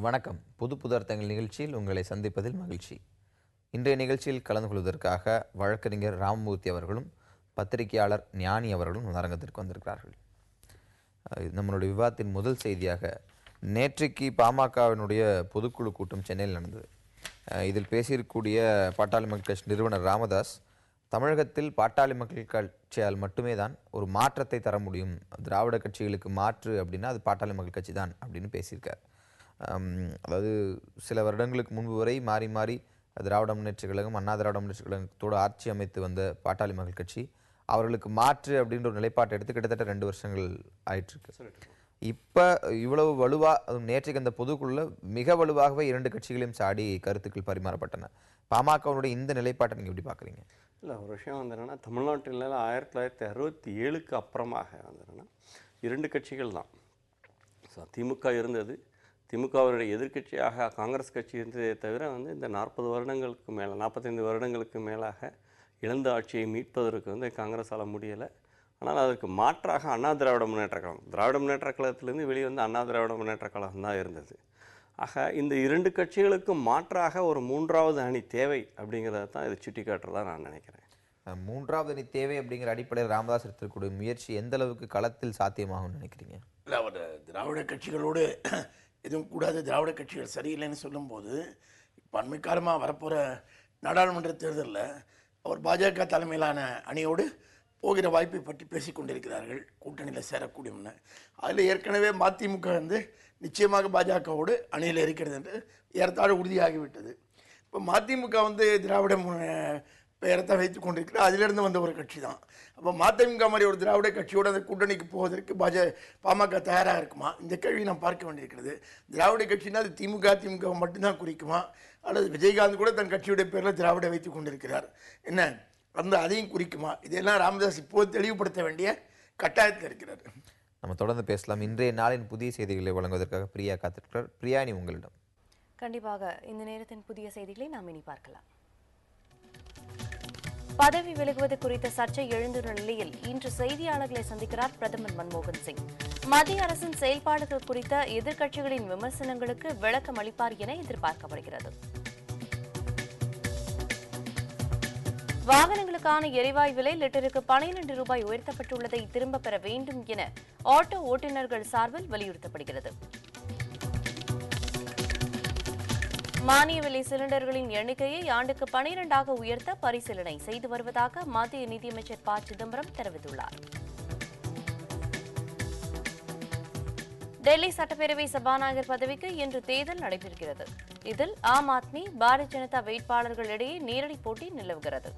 வணக்கம். புது புதர்த்தங்கள் நிகழ்ச்சியில் உங்களை சந்திப்பதில் மகிழ்ச்சி. இன்றைய நிகழ்ச்சியில் கலந்து கொள்வதற்காக வழக்கறிஞர் ராமமூர்த்தி அவர்களும் பத்திரிகையாளர் ஞானி அவர்களும் அரங்கத்திற்கு வந்திருக்கிறார்கள். நம்மளுடைய விவாதத்தின் முதல் செய்தியாக நேற்றைக்கு பாமகவினுடைய பொதுக்குழு கூட்டம் சென்னையில் நடந்தது. இதில் பேசியிருக்கக்கூடிய பாட்டாளி மக்கள் கட்சி நிறுவனர் ராமதாஸ், தமிழகத்தில் பாட்டாளி மக்கள் கட்சியால் மட்டுமே தான் ஒரு மாற்றத்தை தர முடியும், திராவிட கட்சிகளுக்கு மாற்று அப்படின்னா அது பாட்டாளி மக்கள் கட்சி தான் அப்படின்னு பேசியிருக்கார். அதாவது சில வருடங்களுக்கு முன்பு வரை மாறி மாறி திராவிட முன்னேற்ற கழகம், அண்ணா திராவிட முன்னேற்ற கழகத்தோடு ஆட்சி அமைத்து வந்த பாட்டாளி மக்கள் கட்சி அவர்களுக்கு மாற்று அப்படின்ற ஒரு நிலைப்பாட்டை எடுத்து கிட்டத்தட்ட 2 வருஷங்கள் ஆயிட்டுருக்கு. இப்போ இவ்வளவு வலுவாக நேற்றைக்கு அந்த பொதுக்குழுல மிக வலுவாகவே 2 கட்சிகளையும் சாடி கருத்துக்கள் பரிமாறப்பட்டன. பாமகவுடைய இந்த நிலைப்பாட்டை நீங்கள் எப்படி பார்க்குறீங்க? இல்லை, ஒரு விஷயம் வந்து என்னென்னா, தமிழ்நாட்டில் 1967க்கு அப்புறமாக வந்து என்னென்னா 2 கட்சிகள் தான். திமுக இருந்தது, திமுகவுடைய எதிர்க்கட்சியாக காங்கிரஸ் கட்சி இருந்ததே தவிர வந்து இந்த 40 வருடங்களுக்கு மேலே 45 வருடங்களுக்கு மேலாக இழந்த ஆட்சியை மீட்பதற்கு வந்து காங்கிரஸால் முடியலை. ஆனால் அதற்கு மாற்றாக அண்ணா திராவிட முன்னேற்ற கழகம், திராவிட முன்னேற்ற கழகத்திலேருந்து வெளியே வந்து அண்ணா திராவிட முன்னேற்ற கழகம் தான் இருந்தது. ஆக இந்த 2 கட்சிகளுக்கும் மாற்றாக ஒரு 3வது அணி தேவை அப்படிங்கிறத தான் இது சுட்டி காட்டுறதா நான் நினைக்கிறேன். 3வது அணி தேவை அப்படிங்கிற அடிப்படையில் ராமதாஸ் எடுத்துக்கூடிய முயற்சி எந்த அளவுக்கு களத்தில் சாத்தியமாகும்னு நினைக்கிறீங்க? இல்லை, அவர் திராவிட கட்சிகளோடு எதுவும் கூடாது, திராவிட கட்சிகள் சரியில்லைன்னு சொல்லும்போது இப்போ அண்மைக்காலமாக வரப்போகிற நாடாளுமன்ற தேர்தலில் அவர் பாஜக தலைமையிலான அணியோடு போகிற வாய்ப்பை பற்றி பேசி கொண்டிருக்கிறார்கள், கூட்டணியில் சேரக்கூடியவன்னு. அதில் ஏற்கனவே மதிமுக வந்து நிச்சயமாக பாஜகவோடு அணியில் இருக்கிறது என்று ஏறத்தாழ உறுதியாகிவிட்டது. இப்போ மதிமுக வந்து திராவிட பெயரத்தை வைத்து கொண்டிருக்கிறார், அதிலிருந்து வந்த ஒரு கட்சி தான். அப்போ மதிமுக மாதிரி ஒரு திராவிட கட்சியோடு அந்த கூட்டணிக்கு போவதற்கு பாமக தயாராக இருக்குமா? இந்த கேள்வி நாம் பார்க்க வேண்டியிருக்கிறது. திராவிட கட்சினா அது திமுக மட்டும்தான் குறிக்குமா, அல்லது விஜயகாந்த் கூட தன் கட்சியுடைய பேரில் திராவிட வைத்து கொண்டிருக்கிறார், என்ன அந்த அதையும் குறிக்குமா? இதெல்லாம் ராமதாஸ் இப்போது தெளிவுபடுத்த வேண்டிய கட்டாயத்தில் இருக்கிறார். நம்ம தொடர்ந்து பேசலாம். இன்றைய நாளின் புதிய செய்திகளை வழங்குவதற்காக பிரியா காத்திருக்கிறார். பிரியாணி, உங்களிடம். கண்டிப்பாக இந்த நேரத்தின் புதிய செய்திகளை நாம் இனி பார்க்கலாம். பதவி விலகுவது குறித்த சர்ச்சை எழுந்துள்ள நிலையில் இன்று செய்தியாளர்களை சந்திக்கிறார் பிரதமர் மன்மோகன் சிங். மத்திய அரசின் செயல்பாடுகள் குறித்த எதிர்க்கட்சிகளின் விமர்சனங்களுக்கு விளக்கம் அளிப்பார் என எதிர்பார்க்கப்படுகிறது. வாகனங்களுக்கான எரிவாயு விலை லிட்டருக்கு 12 ரூபாய் உயர்த்தப்பட்டுள்ளதை திரும்பப் பெற வேண்டும் என ஆட்டோ ஓட்டுநர்கள் சார்பில் வலியுறுத்தப்படுகிறது. மானிய விலை சிலிண்டர்களின் எண்ணிக்கையை ஆண்டுக்கு 12ஆக உயர்த்த பரிசீலனை செய்து வருவதாக மத்திய நிதியமைச்சர் ப. சிதம்பரம் தெரிவித்துள்ளார். டெல்லி சட்டப்பேரவை சபாநாயகர் பதவிக்கு இன்று தேர்தல் நடைபெறுகிறது. இதில் ஆம் ஆத்மி, பாரதிய ஜனதா வேட்பாளர்களிடையே நேரடி போட்டி நிலவுகிறது.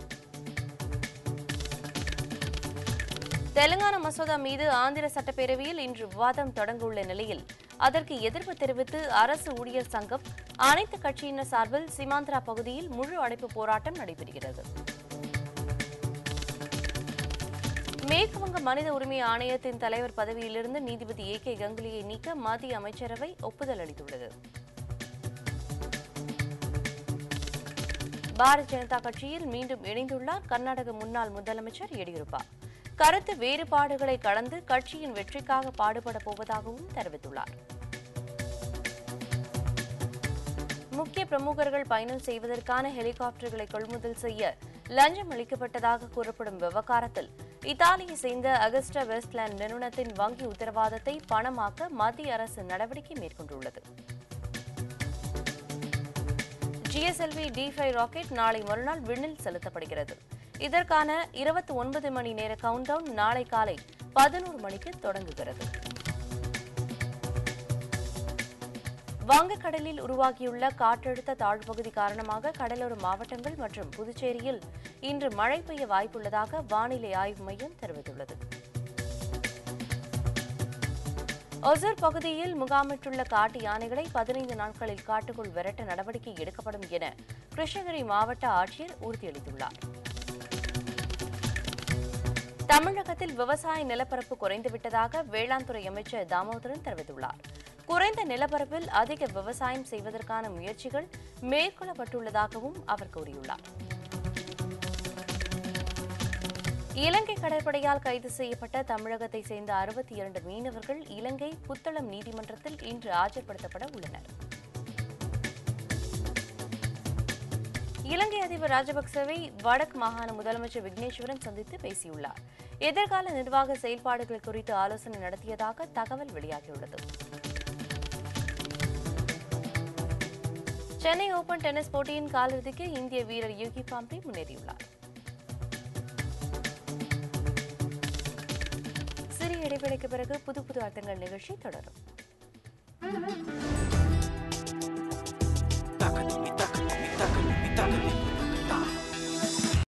தெலுங்கானா மசோதா மீது ஆந்திர சட்டப்பேரவையில் இன்று விவாதம் தொடங்கவுள்ள நிலையில் அதற்கு எதிர்ப்பு தெரிவித்து அரசு ஊழியர் சங்கம் அனைத்து கட்சியினர் சார்பில் சீமாந்திரா பகுதியில் முழு அடைப்பு போராட்டம் நடைபெறுகிறது. மேற்குவங்க மனித உரிமை ஆணையத்தின் தலைவர் பதவியிலிருந்து நீதிபதி A.K. கங்குலியை நீக்க மத்திய அமைச்சரவை ஒப்புதல் அளித்துள்ளது. பாரதிய ஜனதா கட்சியில் மீண்டும் இணைந்துள்ளார் கர்நாடக முன்னாள் முதலமைச்சர் எடியூரப்பா. கருத்து வேறுபாடுகளை கடந்து கட்சியின் வெற்றிக்காக பாடுபட போவதாகவும் தெரிவித்துள்ளார். முக்கிய பிரமுகர்கள் பயணம் செய்வதற்கான ஹெலிகாப்டர்களை கொள்முதல் செய்ய லஞ்சம் அளிக்கப்பட்டதாக கூறப்படும் விவகாரத்தில் இத்தாலியை சேர்ந்த அகஸ்டா வெஸ்ட்லேண்ட் நிறுவனத்தின் வங்கி உத்தரவாதத்தை பணமாக்க மத்திய அரசு நடவடிக்கை மேற்கொண்டுள்ளது. GSLV D5 ராக்கெட் நாளை மறுநாள் விண்ணில் செலுத்தப்படுகிறது. இதற்கான 29 மணி நேர கவுண்டவுன் நாளை காலை 11 மணிக்கு தொடங்குகிறது. வங்கக்கடலில் உருவாகியுள்ள காற்றழுத்த தாழ்வுப்பகுதி காரணமாக கடலோர மாவட்டங்கள் மற்றும் புதுச்சேரியில் இன்று மழை பெய்ய வாய்ப்புள்ளதாக வானிலை ஆய்வு மையம் தெரிவித்துள்ளது. ஒசூர் பகுதியில் முகாமிட்டுள்ள காட்டு யானைகளை 15 நாட்களில் காட்டுக்குள் விரட்ட நடவடிக்கை எடுக்கப்படும் என கிருஷ்ணகிரி மாவட்ட ஆட்சியர் உறுதியளித்துள்ளார். தமிழகத்தில் விவசாய நிலப்பரப்பு குறைந்துவிட்டதாக வேளாண் துறை அமைச்சர் தாமோதரன் தெரிவித்துள்ளார். குறைந்த நிலப்பரப்பில் அதிக விவசாயம் செய்வதற்கான முயற்சிகள் மேற்கொள்ளப்பட்டுள்ளதாகவும் அவர் கூறியுள்ளார். இலங்கை கடற்படையால் கைது செய்யப்பட்ட தமிழகத்தை சேர்ந்த 62 மீனவர்கள் இலங்கை புத்தளம் நீதிமன்றத்தில் இன்று ஆஜர்படுத்தப்பட உள்ளனர். இலங்கை அதிபர் ராஜபக்சவை வடக்கு மாகாண முதலமைச்சர் விக்னேஸ்வரன் சந்தித்து பேசியுள்ளார். எதிர்கால நிர்வாக செயல்பாடுகள் குறித்து ஆலோசனை நடத்தியதாக தகவல் வெளியாகியுள்ளது. சென்னை ஓபன் டென்னிஸ் போட்டியின் காலிறுதிக்கு இந்திய வீரர் யூகி பாம்ப்ரி முன்னேறியுள்ளார். சிறிய இடைவெளிக்கு பிறகு புது அர்த்தங்கள் நிகழ்ச்சி தொடரும். Taca-me, taca-me, taca-me, taca-me.